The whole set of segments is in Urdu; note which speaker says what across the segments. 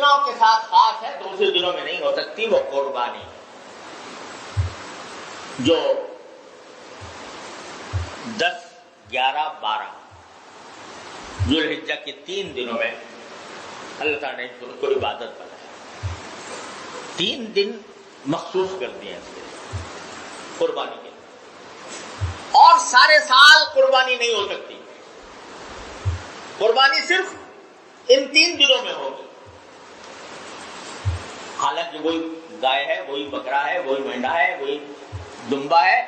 Speaker 1: دنوں کے ساتھ خاص ہے، دوسرے دنوں میں نہیں ہو سکتی، وہ قربانی جو 10، 11، 12 ذوالحجہ کے 3 دنوں میں اللہ تعالیٰ نے اس کو عبادت بنایا، 3 دن مخصوص کر دیے اس کے قربانی کے، اور سارے سال قربانی نہیں ہو سکتی، قربانی صرف ان 3 دنوں میں ہوگی۔ حالانکہ وہی گائے ہے، وہی بکرا ہے، وہی مینڈا ہے، وہی دمبا ہے،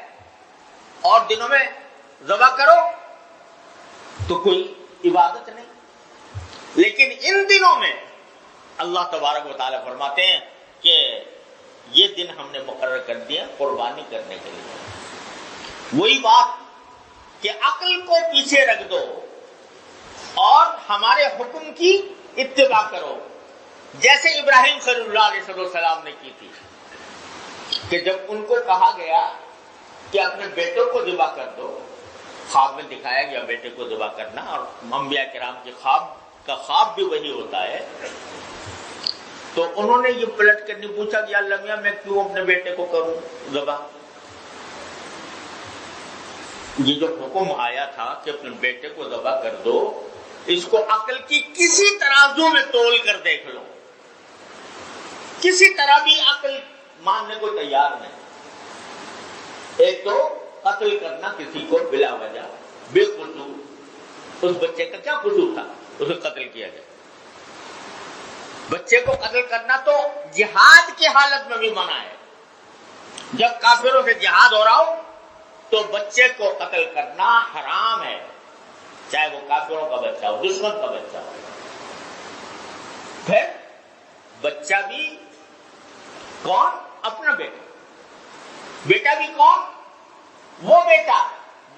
Speaker 1: اور دنوں میں ذبح کرو تو کوئی عبادت نہیں، لیکن ان دنوں میں اللہ تبارک و تعالیٰ فرماتے ہیں کہ یہ دن ہم نے مقرر کر دیا قربانی کرنے کے لیے۔ وہی بات کہ عقل کو پیچھے رکھ دو اور ہمارے حکم کی اتباع کرو، جیسے ابراہیم خلیل اللہ علیہ السلام نے کی تھی کہ جب ان کو کہا گیا کہ اپنے بیٹوں کو ذبح کر دو، خواب میں دکھایا گیا بیٹے کو ذبح کرنا، اور انبیاء کرام کے خواب بھی وہی ہوتا ہے، تو انہوں نے یہ پلٹ کر نہیں پوچھا کہ اللہ میاں میں کیوں اپنے بیٹے کو کروں ذبح؟ یہ جو حکم آیا تھا کہ اپنے بیٹے کو ذبح کر دو، اس کو عقل کی کسی ترازو میں تول کر دیکھ لو، کسی طرح بھی عقل ماننے کو تیار نہیں۔ ایک تو قتل کرنا کسی کو بلا وجہ، بے قصور، اس بچے کا کیا قصور تھا اسے قتل کیا جائے؟ بچے کو قتل کرنا تو جہاد کی حالت میں بھی منع ہے، جب کافروں سے جہاد ہو رہا ہو تو بچے کو قتل کرنا حرام ہے، چاہے وہ کافروں کا بچہ ہو، دشمن کا بچہ ہو۔ پھر بچہ بھی کون؟ اپنا بیٹا، بیٹا بھی کون؟ وہ بیٹا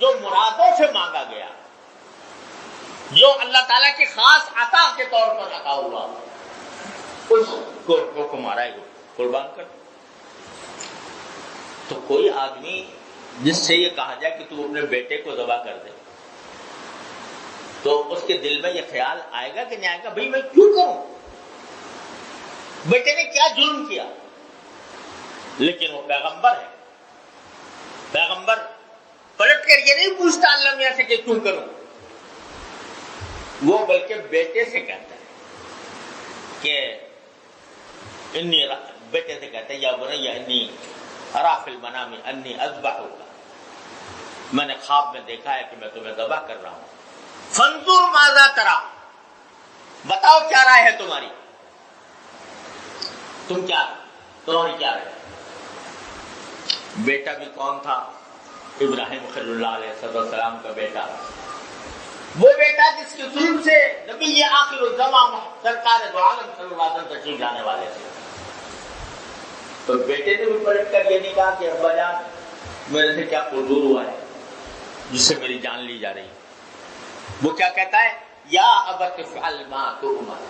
Speaker 1: جو مرادوں سے مانگا گیا، جو اللہ تعالیٰ کی خاص عطا کے طور پر رکھا ہوا، اس کو مارا ہے، قربان کر۔ تو کوئی آدمی جس سے یہ کہا جائے کہ تو اپنے بیٹے کو ذبح کر دے، تو اس کے دل میں یہ خیال آئے گا کہ نہیں آئے گا؟ بھئی میں کیوں کروں، بیٹے نے کیا جرم کیا؟ لیکن وہ پیغمبر ہے، پیغمبر پلٹ کر یہ نہیں پوچھتا اللہ میاں سے کہ کیوں کروں، وہ بلکہ بیٹے سے کہتا ہے کہ انی، بیٹے سے کہتا ہے یا بنی انی ارا فی المنام انی اذبحک، میں نے خواب میں دیکھا ہے کہ میں تمہیں ذبح کر رہا ہوں، فانظر ماذا ترى، بتاؤ کیا رائے ہے تمہاری، تمہاری کیا رائے؟ بیٹا بھی کون تھا؟ ابراہیم خلیل اللہ علیہ السلام کا بیٹا، وہ بیٹا جس کے ظلم سے نبی آخر الزمان سرکار دو عالم صلی اللہ علیہ وسلم تشریف لانے والے تھے۔ تو بیٹے نے بھی پلٹ کر یہ نہیں کہا کہ ابا جان میرے سے کیا قصور ہوا ہے جس سے میری جان لی جا رہی ہے، وہ کیا کہتا ہے؟ یا ابت افعل ما تؤمر،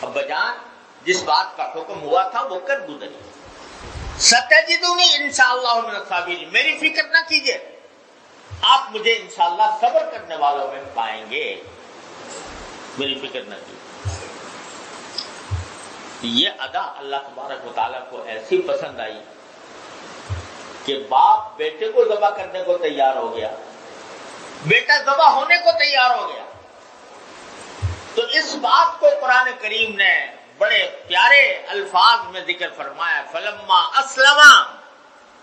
Speaker 1: ابا جان جس بات کا حکم ہوا تھا وہ کر گزری، ستجدونی انشاءاللہ من الصابرین، میری فکر نہ کیجیے، آپ مجھے انشاءاللہ صبر کرنے والوں میں پائیں گے، میری فکر نہ کیجیے۔ یہ ادا اللہ تبارک و تعالیٰ کو ایسی پسند آئی کہ باپ بیٹے کو ذبح کرنے کو تیار ہو گیا، بیٹا ذبح ہونے کو تیار ہو گیا۔ تو اس بات کو قرآن کریم نے بڑے پیارے الفاظ میں ذکر فرمایا، فلما اسلما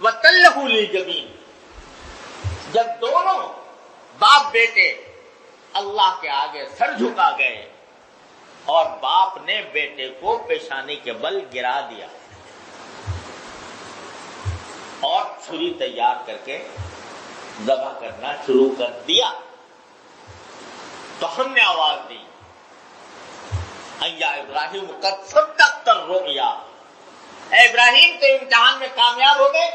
Speaker 1: وتلہ للجبین، جب دونوں باپ بیٹے اللہ کے آگے سر جھکا گئے اور باپ نے بیٹے کو پیشانی کے بل گرا دیا اور چھری تیار کر کے ذبح کرنا شروع کر دیا، تو ہم نے آواز دی، یا ابراہیم قد صدقت الرؤیا، اے ابراہیم تو امتحان میں کامیاب ہو گئے،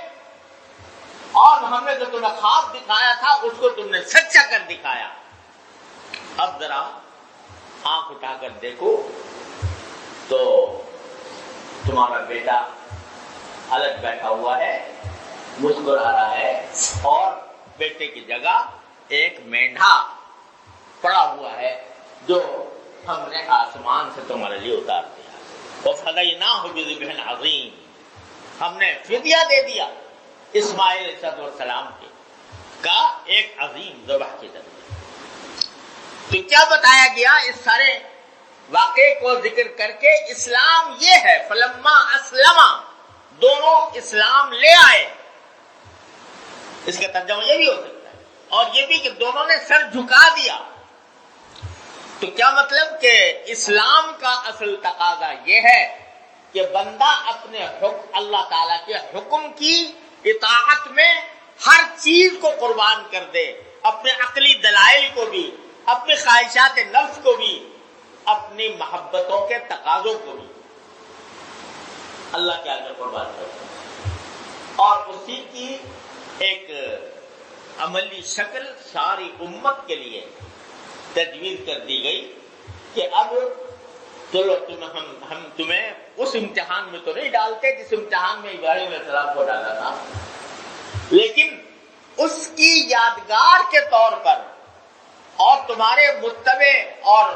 Speaker 1: اور ہم نے جو تمہیں خواب دکھایا تھا اس کو تم نے سچا کر دکھایا، اب ذرا آنکھ اٹھا کر دیکھو تو تمہارا بیٹا الگ بیٹھا ہوا ہے، مسکرا رہا ہے، اور بیٹے کی جگہ ایک مینڈھا پڑا ہوا ہے جو ہم نے آسمان سے تمہارے لیے اتار دیا. وَفَدَيْنَاهُ بِذِبْحٍ عَظِيمٍ, ہم نے فدیہ دے دیا اسماعیل علیہ السلام کے کا ایک عظیم ذبح کے ذریعے. تو کیا بتایا گیا اس سارے واقعے کو ذکر کر کے؟ اسلام یہ ہے فلما اسلما, دونوں اسلام لے آئے. اس کا ترجمہ یہ بھی ہو سکتا ہے, اور یہ بھی کہ دونوں نے سر جھکا دیا. تو کیا مطلب کہ اسلام کا اصل تقاضا یہ ہے کہ بندہ اپنے اللہ تعالیٰ کے حکم کی اطاعت میں ہر چیز کو قربان کر دے, اپنے عقلی دلائل کو بھی, اپنی خواہشات نفس کو بھی, اپنی محبتوں کے تقاضوں کو بھی اللہ کے آگے قربان کر دے. اور اسی کی ایک عملی شکل ساری امت کے لیے تجویز کر دی گئی کہ اب چلو ہم تمہیں اس امتحان میں تو نہیں ڈالتے جس امتحان میں ابراہیم علیہ السلام کو ڈالا تھا, لیکن اس کی یادگار کے طور پر اور تمہارے متبع اور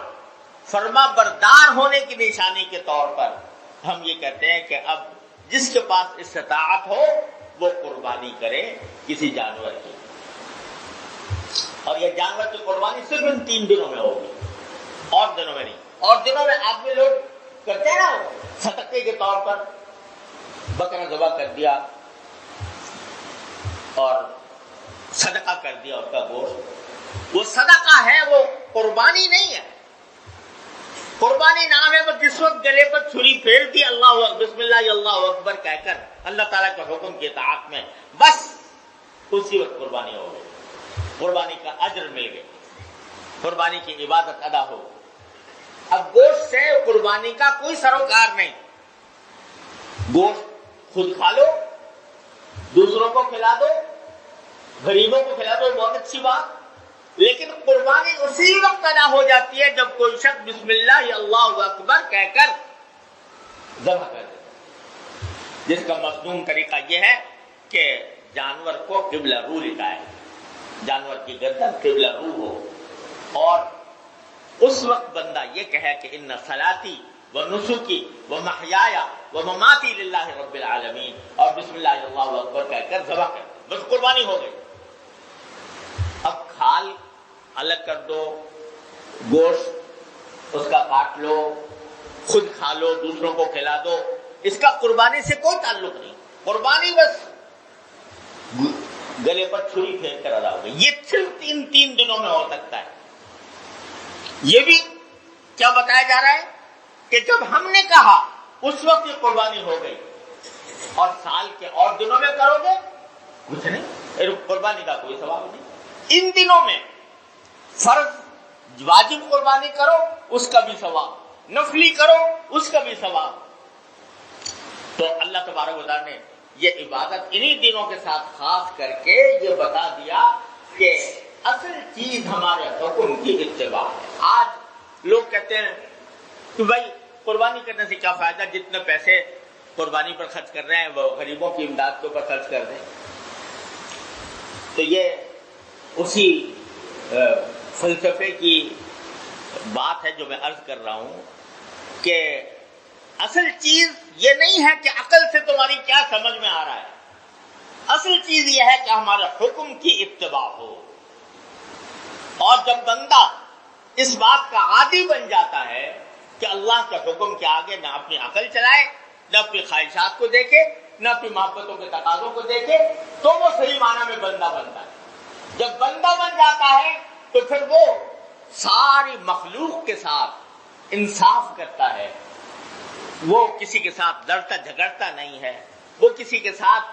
Speaker 1: فرما بردار ہونے کی نشانی کے طور پر ہم یہ کہتے ہیں کہ اب جس کے پاس استطاعت ہو وہ قربانی کرے کسی جانور کی. اور یہ جانور کی قربانی صرف ان 3 دنوں میں ہوگی, اور دنوں میں نہیں. اور دنوں میں آدمی لوگ کرتے ہیں نا صدقے کے طور پر بکرا ذبح کر دیا اور صدقہ کر دیا اس کا گوشت. وہ صدقہ ہے, وہ قربانی نہیں ہے. قربانی نام ہے وہ جس وقت گلے پر چھری پھیرتی اللہ بسم اللہ اللہ اکبر کہہ کر اللہ تعالیٰ کے حکم کی اطاعت میں, بس اسی وقت قربانی ہو گئی, قربانی کا اجر مل گیا, قربانی کی عبادت ادا ہو. اب گوشت سے قربانی کا کوئی سروکار نہیں. گوشت خود کھا لو, دوسروں کو کھلا دو, غریبوں کو کھلا دو, بہت اچھی بات, لیکن قربانی اسی وقت ادا ہو جاتی ہے جب کوئی شخص بسم اللہ اللہ اکبر کہہ کر ذبح کر دے. جس کا مصنون طریقہ یہ ہے کہ جانور کو قبلہ رو لٹائے, جانور کی گردن قبلہ رو ہو, اور اس وقت بندہ یہ کہے کہ ان صلاتی و نسکی و محیایا و مماتی للہ رب العالمین, اور بسم اللہ اللہ اکبر کہہ کر ذبح کر دے, بس قربانی ہو گئی. اب کھال الگ کر دو, گوشت اس کا کاٹ لو, خود کھا لو, دوسروں کو کھلا دو, اس کا قربانی سے کوئی تعلق نہیں. قربانی بس گلے پر چھری پھیر کر ادا ہو گئی. یہ صرف 3 دنوں میں ہو سکتا ہے. یہ بھی کیا بتایا جا رہا ہے کہ جب ہم نے کہا اس وقت یہ قربانی ہو گئی, اور سال کے اور دنوں میں کرو گے کچھ نہیں, قربانی کا کوئی ثواب نہیں. ان دنوں میں فرض واجب قربانی کرو اس کا بھی ثواب, نفلی کرو اس کا بھی ثواب. تو اللہ تبارک و تعالیٰ نے یہ عبادت انہی دنوں کے ساتھ خاص کر کے یہ بتا دیا کہ اصل چیز ہمارے حکم کی اتباع ہے. آج لوگ کہتے ہیں کہ بھائی قربانی کرنے سے کیا فائدہ, جتنے پیسے قربانی پر خرچ کر رہے ہیں وہ غریبوں کی امداد کے اوپر خرچ کر دیں. تو یہ اسی فلسفے کی بات ہے جو میں عرض کر رہا ہوں کہ اصل چیز یہ نہیں ہے کہ عقل سے تمہاری کیا سمجھ میں آ رہا ہے, اصل چیز یہ ہے کہ ہمارے حکم کی اتباع ہو. اور جب بندہ اس بات کا عادی بن جاتا ہے کہ اللہ کے حکم کے آگے نہ اپنی عقل چلائے, نہ اپنی خواہشات کو دیکھے, نہ اپنی محبتوں کے تقاضوں کو دیکھے, تو وہ صحیح معنی میں بندہ بنتا ہے. جب بندہ بن جاتا ہے تو پھر وہ ساری مخلوق کے ساتھ انصاف کرتا ہے, وہ کسی کے ساتھ لڑتا جھگڑتا نہیں ہے, وہ کسی کے ساتھ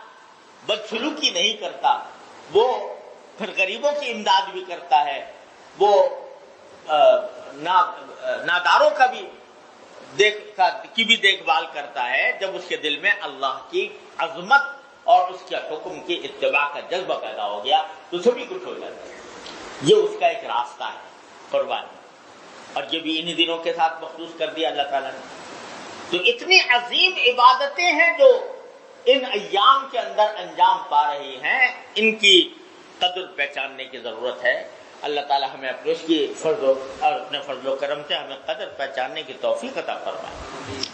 Speaker 1: بدسلوکی نہیں کرتا, وہ پھر غریبوں کی امداد بھی کرتا ہے, وہ ناداروں کا بھی دیکھ بھال کرتا ہے. جب اس کے دل میں اللہ کی عظمت اور اس کے حکم کی اتباع کا جذبہ پیدا ہو گیا تو سبھی کچھ ہو جاتا ہے. یہ اس کا ایک راستہ ہے قربانی, اور یہ بھی انہی دنوں کے ساتھ مخصوص کر دیا اللہ تعالیٰ نے. تو اتنی عظیم عبادتیں ہیں جو ان ایام کے اندر انجام پا رہی ہیں, ان کی قدر پہچاننے کی ضرورت ہے. اللہ تعالی ہمیں اپنے اس کی اور اپنے فضل و کرم سے ہمیں قدر پہچاننے کی توفیق عطا فرمائے.